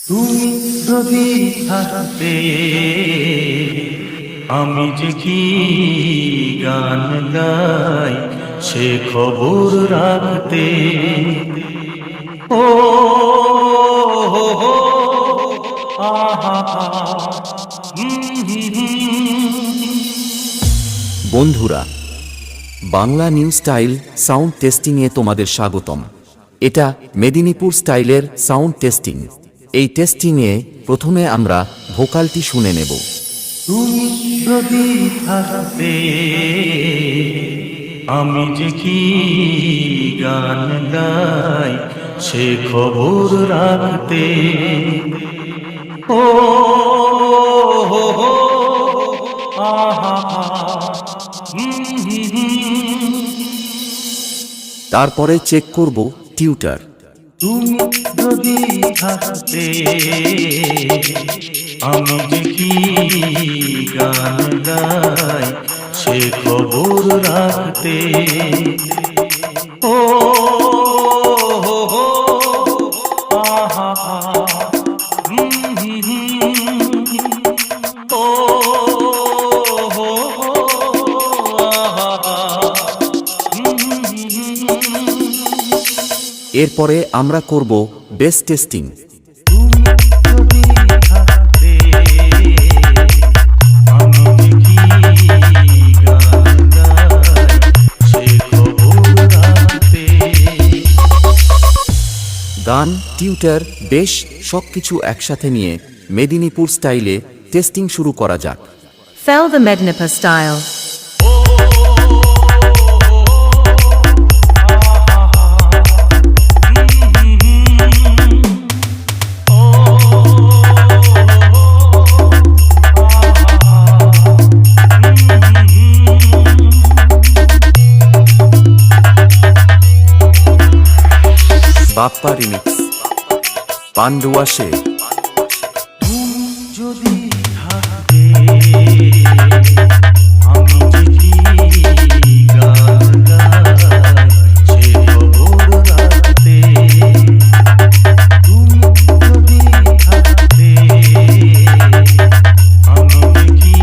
তুমি যদি থাকতে আমি যে কি গান গাই সে খবর রাখতে। ও হো হো আহা বন্ধুরা, বাংলা নিউ স্টাইল সাউন্ড টেস্টিংয়ে তোমাদের স্বাগতম। এটা মেদিনীপুর স্টাইলের সাউন্ড টেস্টিং। এই টেস্টিংয়ে প্রথমে আমরা ভোকালটি শুনে নেব। তুমি যদি থাকতে আমি যে কি গান গাই সে খবর রাখতে। ও হো হো আহা তারপরে চেক করব টিউটার। তুমি যদি থাকতে আমি যে কি গান গাই সে খবর রাখতে। ও হো হো আহা ও হো আহা। এরপরে আমরা করব বেস টেস্টিং। তুমি যদি থাকতে আমি যে কি গান গাই সে খবর রাখতে। গান, টিউটার, বেস সবকিছু একসাথে নিয়ে মেদিনীপুর স্টাইলে টেস্টিং শুরু করা যাক। Fell the Mednipur style. Bappa remix, Pandua সে। তুমি যদি থাকতে আমি যে কি গান গাই সে খবর রাখতে। তুমি যদি থাকতে আমি যে কি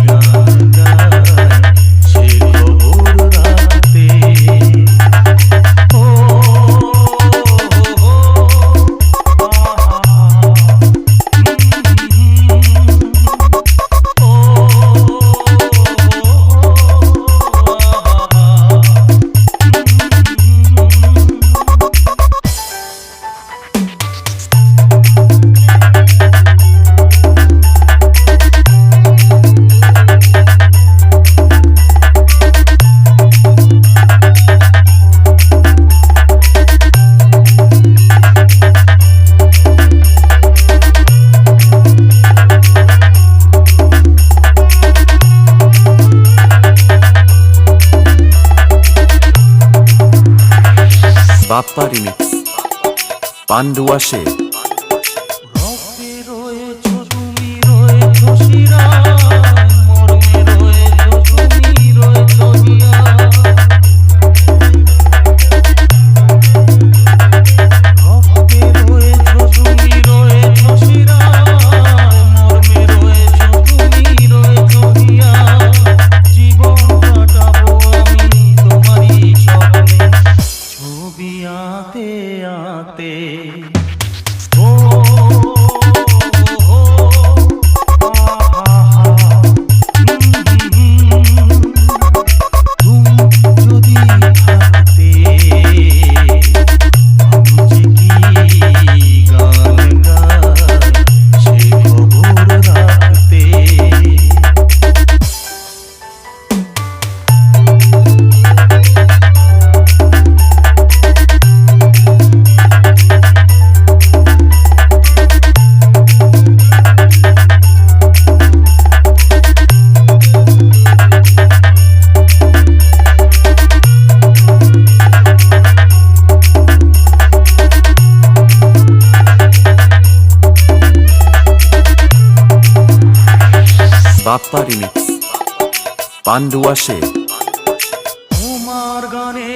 গান গাই সে খবর রাখতে। ও বাপ্পা রিমিক্স, পান্ডুয়া সে। রক্তে রয়েছো তুমি রয়েছো শিরায়, মর্মে রয়েছো তুমি রয়েছো হিয়ায়। রক্তে রয়েছো তুমি রয়েছো শিরায়, মর্মে রয়েছো তুমি রয়েছো হিয়ায়। জীবন কাটাবো আমি তোমারই স্বপ্নে, ছবি আঁতে আঁতে। ও হো আহা তুমি যদি থাকতে আমি যে কি গান গাই সে খবর রাখতে। বাপ্পা রিমিক্স, পান্ডুয়া সে। তোমার গানে